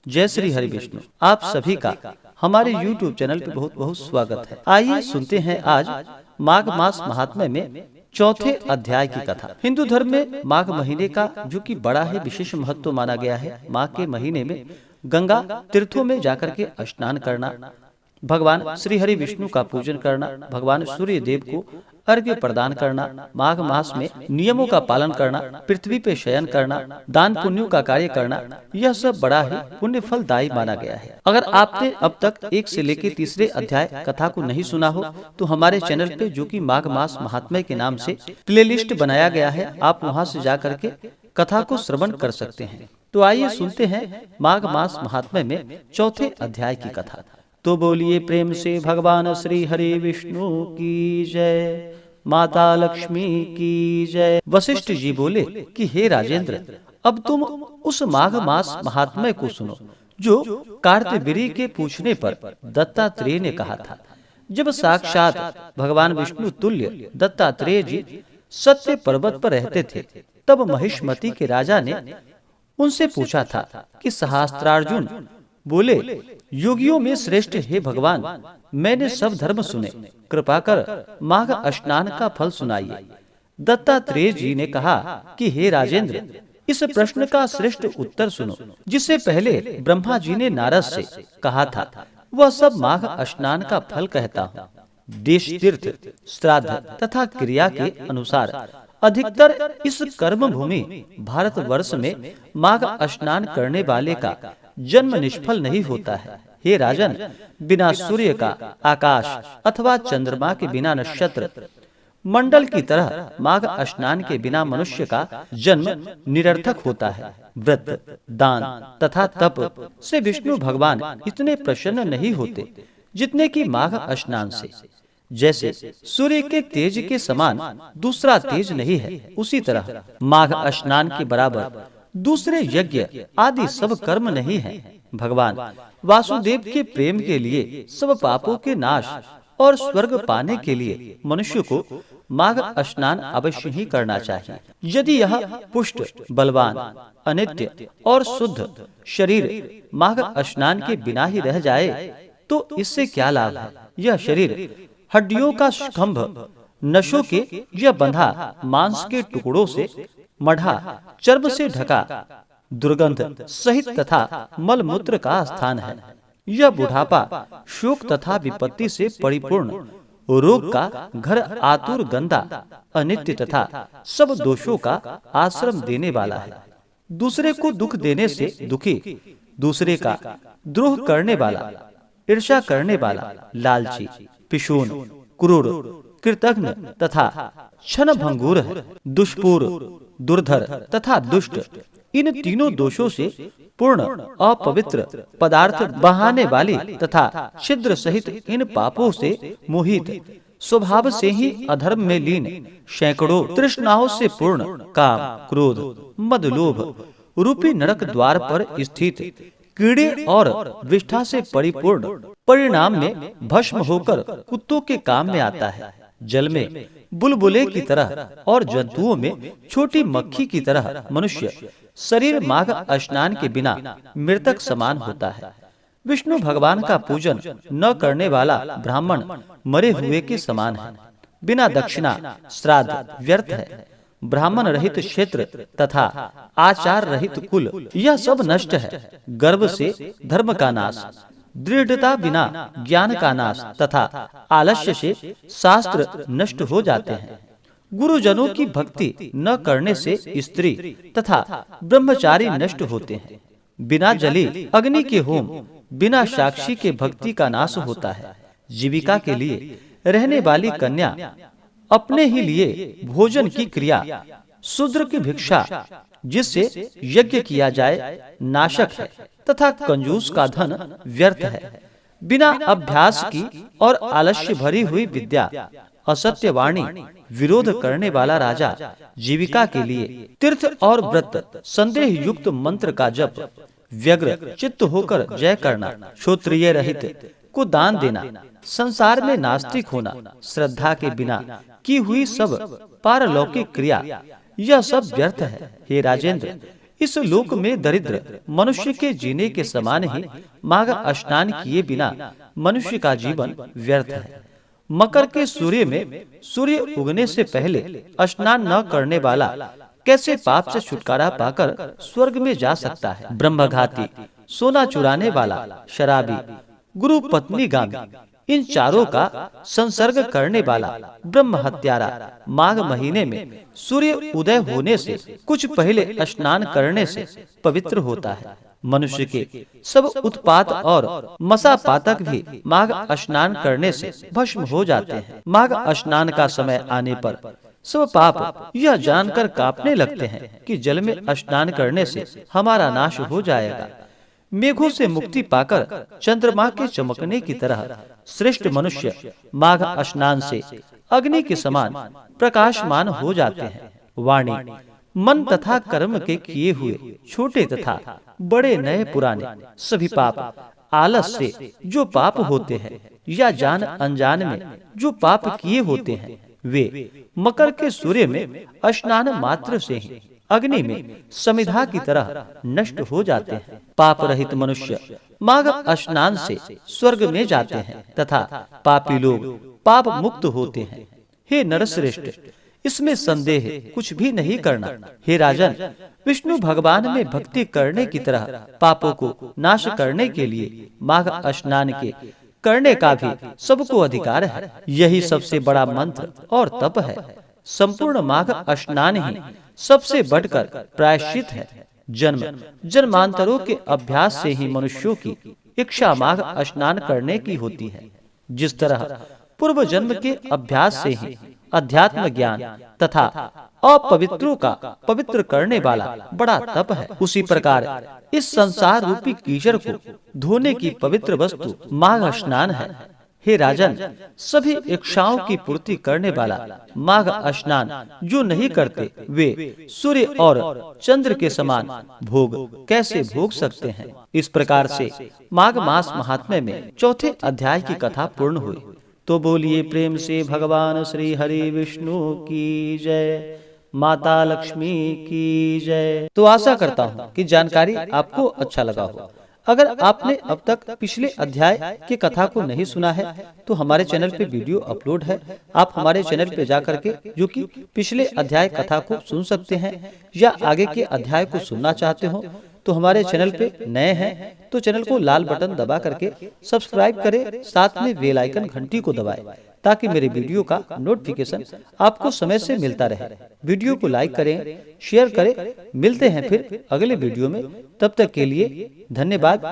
जय श्री हरि विष्णु। आप सभी का हमारे YouTube चैनल पे बहुत बहुत स्वागत है। आइए सुनते हैं आज माघ मास महात्म्य में चौथे अध्याय की कथा। हिंदू धर्म में माघ महीने का जो कि बड़ा है विशेष महत्व माना गया है। माघ के महीने में गंगा तीर्थों में जाकर के स्नान करना, भगवान श्री हरि विष्णु का पूजन करना, भगवान सूर्य देव को अर्घ्य प्रदान करना, माघ मास में नियमों का पालन करना, पृथ्वी पे शयन करना, दान पुण्यों का कार्य करना, यह सब बड़ा ही पुण्य फलदायी माना गया है। अगर आपने अब तक 1 से लेकर तीसरे अध्याय कथा को नहीं सुना हो तो हमारे चैनल पे जो कि माघ मास महात्म्य के नाम से प्लेलिस्ट बनाया गया है, आप वहां से जा करके कथा को श्रवण कर सकते हैं। तो आइए सुनते हैं माघ मास महात्म्य में चौथे अध्याय की कथा। तो बोलिए प्रेम से भगवान श्री हरि विष्णु की जय, माता लक्ष्मी की जय। वशिष्ठ जी बोले कि हे राजेंद्र, अब तुम उस माघ मास महात्म्य को सुनो जो कार्तवीर्य के पूछने पर दत्तात्रेय ने कहा था। जब साक्षात भगवान विष्णु तुल्य दत्तात्रेय जी सत्य पर्वत पर रहते थे, तब महिष्मति के राजा ने उनसे पूछा था कि सहस्त्रार्जुन बोले, योगियों में श्रेष्ठ हे भगवान, मैंने सब धर्म सुने, कृपा कर माघ स्नान का फल सुनाइए। दत्तात्रेय जी ने कहा कि हे राजेंद्र, इस प्रश्न का श्रेष्ठ उत्तर सुनो, जिससे पहले ब्रह्मा जी ने नारद से कहा था, वह सब माघ स्नान का फल कहता हूँ। देश, तीर्थ, श्राद्ध तथा क्रिया के अनुसार अधिकतर इस कर्म भूमि भारतवर्ष में माघ स्नान करने वाले का जन्म निष्फल नहीं होता है। हे राजन, बिना सूर्य का आकाश अथवा चंद्रमा के बिना नक्षत्र मंडल की तरह माघ स्नान के बिना मनुष्य का जन्म निरर्थक होता है। व्रत, दान तथा तप से विष्णु भगवान इतने प्रसन्न नहीं होते जितने कि माघ स्नान से। जैसे सूर्य के तेज के समान दूसरा तेज नहीं है, उसी तरह माघ स्नान के बराबर दूसरे यज्ञ आदि सब कर्म नहीं है। भगवान वासुदेव के प्रेम के लिए, सब पापों के नाश और स्वर्ग पाने के लिए मनुष्य को माघ स्नान अवश्य ही करना चाहिए। यदि यह पुष्ट, बलवान, अनित्य और शुद्ध शरीर माघ स्नान के बिना ही रह जाए तो इससे क्या लाभ है। यह शरीर हड्डियों का स्तंभ, नसों के यह बंधा मांस के टुकड़ों से मढ़ा, चर्म से ढका, दुर्गंध सहित तथा मलमूत्र का स्थान है। यह बुढ़ापा, शोक तथा विपत्ति से परिपूर्ण रोग का घर, आतुर, गंदा, अनित्य तथा सब दोषों का आश्रम देने वाला है। दूसरे को दुख देने से दुखी, दूसरे का द्रोह करने वाला, ईर्ष्या करने वाला, लालची, पिशून, क्रूर, कृतघ्न तथा क्षण भंगुर है। दुष्पूर, दुर्धर तथा दुष्ट, इन तीनों दोषों से पूर्ण अपवित्र पदार्थ बहाने वाली तथा छिद्र सहित इन पापों से मोहित, स्वभाव से ही अधर्म में लीन, सैकड़ों तृष्णाओं से पूर्ण काम, क्रोध, मद, लोभ रूपी नरक द्वार पर स्थित कीड़े और विष्ठा से परिपूर्ण परिणाम में भस्म होकर कुत्तों के काम में आता है। जल में बुलबुले की तरह और जंतुओं में छोटी मक्खी की तरह मनुष्य शरीर माघ स्नान के बिना मृतक समान होता है। विष्णु भगवान का पूजन न करने वाला ब्राह्मण मरे हुए के समान है। बिना दक्षिणा श्राद्ध व्यर्थ है। ब्राह्मण रहित क्षेत्र तथा आचार रहित कुल, यह सब नष्ट है। गर्व से धर्म का नाश, दृढ़ता बिना ज्ञान का नाश तथा आलस्य से शास्त्र नष्ट हो जाते हैं। गुरुजनों की भक्ति न करने से स्त्री तथा ब्रह्मचारी नष्ट होते हैं। बिना जली अग्नि के होम, बिना साक्षी के भक्ति का नाश होता है। जीविका के लिए रहने वाली कन्या अपने ही लिए भोजन की क्रिया, शूद्र की भिक्षा जिससे यज्ञ किया जाए नाशक है तथा कंजूस का धन व्यर्थ है। बिना अभ्यास की और आलस्य भरी हुई विद्या, असत्य वाणी, विरोध करने वाला राजा जीविका के लिए तीर्थ और व्रत, संदेह युक्त मंत्र का जप, व्यग्र चित्त होकर जय करना, क्षत्रिय रहित को दान देना, संसार में नास्तिक होना, श्रद्धा के बिना की हुई सब पारलौकिक क्रिया, यह सब व्यर्थ है। हे राजेंद्र, इस लोक में दरिद्र मनुष्य के जीने के समान ही माघ स्नान किए बिना मनुष्य का जीवन व्यर्थ है। मकर के सूर्य में सूर्य उगने से पहले स्नान न करने वाला कैसे पाप से छुटकारा पाकर स्वर्ग में जा सकता है। ब्रह्मघाती, सोना चुराने वाला, शराबी, गुरु पत्नी गामी, इन चारों का संसर्ग करने वाला ब्रह्म हत्यारा माघ महीने में सूर्य उदय होने से कुछ पहले स्नान करने से पवित्र होता है। मनुष्य के सब उत्पात और मसापातक भी माघ स्नान करने से भस्म हो जाते हैं। माघ स्नान का समय आने पर सब पाप यह जानकर कांपने लगते हैं कि जल में स्नान करने से हमारा नाश हो जाएगा। मेघों से मुक्ति पाकर चंद्रमा के चमकने की तरह श्रेष्ठ मनुष्य माघ स्नान से अग्नि के समान प्रकाशमान हो जाते हैं। वाणी, मन तथा कर्म के किए हुए छोटे तथा बड़े नए पुराने सभी पाप, आलस से जो पाप होते हैं या जान अनजान में जो पाप किए होते हैं, वे मकर के सूर्य में स्नान मात्र से ही अग्नि में समिधा की तरह नष्ट हो जाते हैं। पाप रहित मनुष्य माघ स्नान से स्वर्ग में जाते हैं तथा पापी लोग पाप मुक्त होते हैं। हे नरश्रेष्ठ, इसमें संदेह कुछ भी नहीं करना। हे राजन, विष्णु भगवान में भक्ति करने की तरह पापों को नाश करने के लिए माघ स्नान के करने का भी सबको अधिकार है। यही सबसे बड़ा मंत्र और तप है। संपूर्ण माघ स्नान ही सबसे बढ़कर प्रायश्चित है। जन्म जन्मांतरों के अभ्यास से ही मनुष्यों की इच्छा माघ स्नान करने की होती है। जिस तरह पूर्व जन्म के अभ्यास से ही अध्यात्म ज्ञान तथा अपवित्रों का पवित्र करने वाला बड़ा तप है, उसी प्रकार इस संसार रूपी कीचड़ को धोने की पवित्र वस्तु माघ स्नान है। हे राजन, सभी इच्छाओं की पूर्ति करने वाला माघ स्नान जो नहीं करते वे सूर्य और चंद्र के समान भोग कैसे भोग सकते हैं। इस प्रकार से माघ मास महात्म्य में चौथे अध्याय की कथा पूर्ण हुई। तो बोलिए प्रेम से भगवान श्री हरि विष्णु की जय, माता लक्ष्मी की जय। तो आशा करता हूँ कि जानकारी आपको अच्छा लगा हो। अगर आपने अब तक पिछले अध्याय की कथा को नहीं सुना है तो हमारे चैनल पे वीडियो अपलोड है। आप हमारे चैनल पे जा करके जो कि पिछले अध्याय कथा को सुन सकते हैं, या आगे के अध्याय को सुनना चाहते हो तो हमारे चैनल पे नए हैं तो चैनल को लाल बटन दबा करके सब्सक्राइब करें, साथ में बेल आइकन घंटी को दबाएं ताकि मेरे वीडियो का नोटिफिकेशन आपको समय से मिलता रहे। वीडियो को लाइक करें, शेयर करें। मिलते हैं फिर अगले वीडियो में, तब तक के लिए धन्यवाद।